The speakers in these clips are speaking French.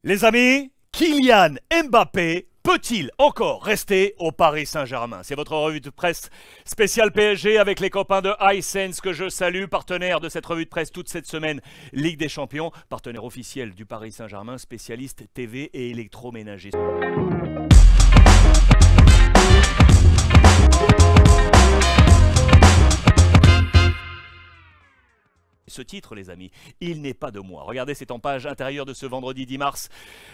Les amis, Kylian Mbappé peut-il encore rester au Paris Saint-Germain? C'est votre revue de presse spéciale PSG avec les copains de Hisense que je salue, partenaire de cette revue de presse toute cette semaine, Ligue des Champions, partenaire officiel du Paris Saint-Germain, spécialiste TV et électroménager. Ce titre, les amis, il n'est pas de moi. Regardez, c'est en page intérieure de ce vendredi 10 mars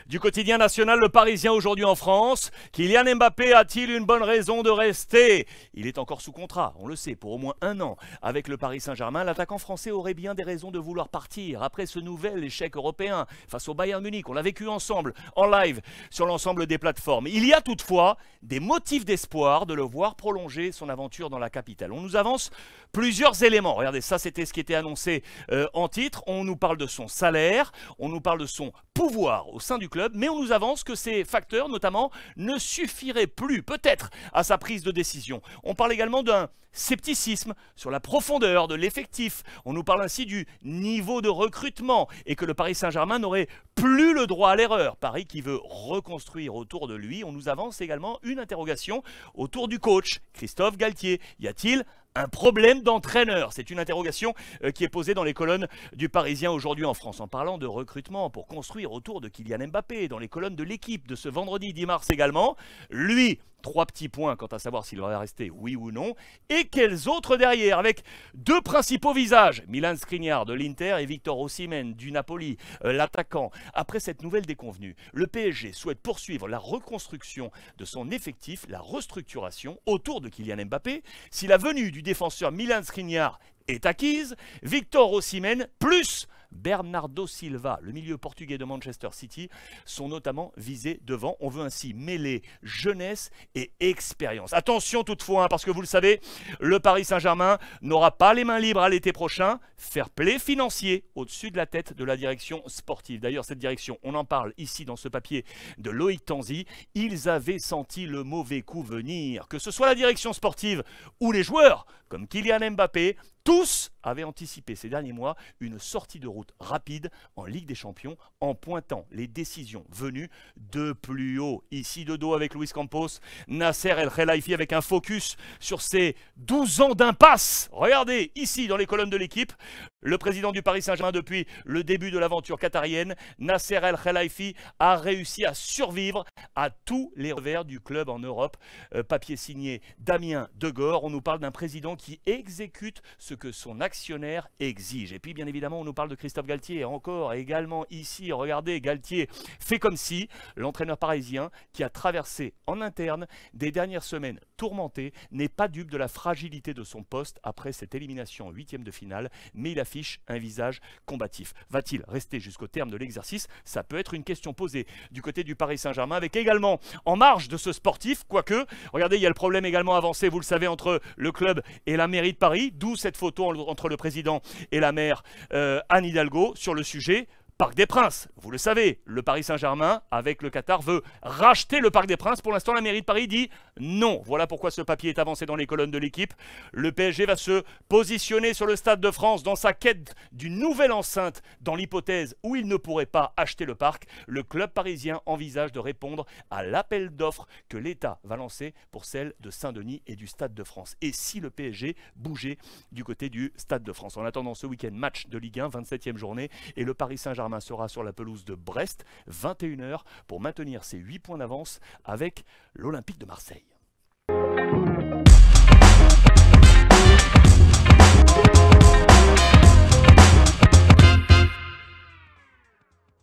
du quotidien national Le Parisien aujourd'hui en France. Kylian Mbappé a-t-il une bonne raison de rester? Il est encore sous contrat, on le sait, pour au moins 1 an. Avec le Paris Saint-Germain, l'attaquant français aurait bien des raisons de vouloir partir après ce nouvel échec européen face au Bayern Munich. On l'a vécu ensemble, en live, sur l'ensemble des plateformes. Il y a toutefois des motifs d'espoir de le voir prolonger son aventure dans la capitale. On nous avance plusieurs éléments. Regardez, ça c'était ce qui était annoncé en titre. On nous parle de son salaire, on nous parle de son pouvoir au sein du club, mais on nous avance que ces facteurs notamment ne suffiraient plus peut-être à sa prise de décision. On parle également d'un scepticisme sur la profondeur de l'effectif. On nous parle ainsi du niveau de recrutement et que le Paris Saint-Germain n'aurait plus le droit à l'erreur. Paris qui veut reconstruire autour de lui. On nous avance également une interrogation autour du coach, Christophe Galtier. Y a-t-il un problème d'entraîneur? C'est une interrogation qui est posée dans les colonnes du Parisien aujourd'hui en France. En parlant de recrutement pour construire autour de Kylian Mbappé, dans les colonnes de l'équipe de ce vendredi 10 mars également, lui, 3 petits points quant à savoir s'il va rester oui ou non. Et quels autres derrière, avec 2 principaux visages, Milan Skriniar de l'Inter et Victor Osimhen du Napoli, l'attaquant. Après cette nouvelle déconvenue, le PSG souhaite poursuivre la reconstruction de son effectif, la restructuration autour de Kylian Mbappé. Si la venue du défenseur Milan Skriniar est acquise, Victor Osimhen plus Bernardo Silva, le milieu portugais de Manchester City, sont notamment visés devant. On veut ainsi mêler jeunesse et expérience. Attention toutefois, parce que vous le savez, le Paris Saint-Germain n'aura pas les mains libres à l'été prochain. Fair play financier au-dessus de la tête de la direction sportive. D'ailleurs, cette direction, on en parle ici dans ce papier de Loïc Tanzi. Ils avaient senti le mauvais coup venir. Que ce soit la direction sportive ou les joueurs, comme Kylian Mbappé, tous avaient anticipé ces derniers mois une sortie de route rapide en Ligue des Champions en pointant les décisions venues de plus haut. Ici de dos avec Luis Campos, Nasser El Khelaifi avec un focus sur ces 12 ans d'impasse. Regardez ici dans les colonnes de l'équipe, le président du Paris Saint-Germain depuis le début de l'aventure qatarienne, Nasser El Khelaifi a réussi à survivre à tous les revers du club en Europe. Papier signé Damien Degore, on nous parle d'un président qui exécute ce que son actionnaire exige. Et puis bien évidemment on nous parle de Christophe Galtier encore également ici. Regardez, Galtier fait comme si l'entraîneur parisien qui a traversé en interne des dernières semaines tourmentées n'est pas dupe de la fragilité de son poste après cette élimination en 8e de finale, mais il affiche un visage combatif. Va-t-il rester jusqu'au terme de l'exercice? Ça peut être une question posée du côté du Paris Saint-Germain, avec également en marge de ce sportif, quoique, regardez, il y a le problème également avancé, vous le savez, entre le club et la mairie de Paris, d'où cette photo entre le président et la maire Anne Hidalgo sur le sujet. Parc des Princes, vous le savez, le Paris Saint-Germain, avec le Qatar, veut racheter le Parc des Princes. Pour l'instant, la mairie de Paris dit non. Voilà pourquoi ce papier est avancé dans les colonnes de l'équipe. Le PSG va se positionner sur le Stade de France dans sa quête d'une nouvelle enceinte. Dans l'hypothèse où il ne pourrait pas acheter le parc, le club parisien envisage de répondre à l'appel d'offres que l'État va lancer pour celle de Saint-Denis et du Stade de France. Et si le PSG bougeait du côté du Stade de France? En attendant ce week-end, match de Ligue 1, 27e journée, et le Paris Saint-Germain sera sur la pelouse de Brest, 21 h, pour maintenir ses 8 points d'avance avec l'Olympique de Marseille.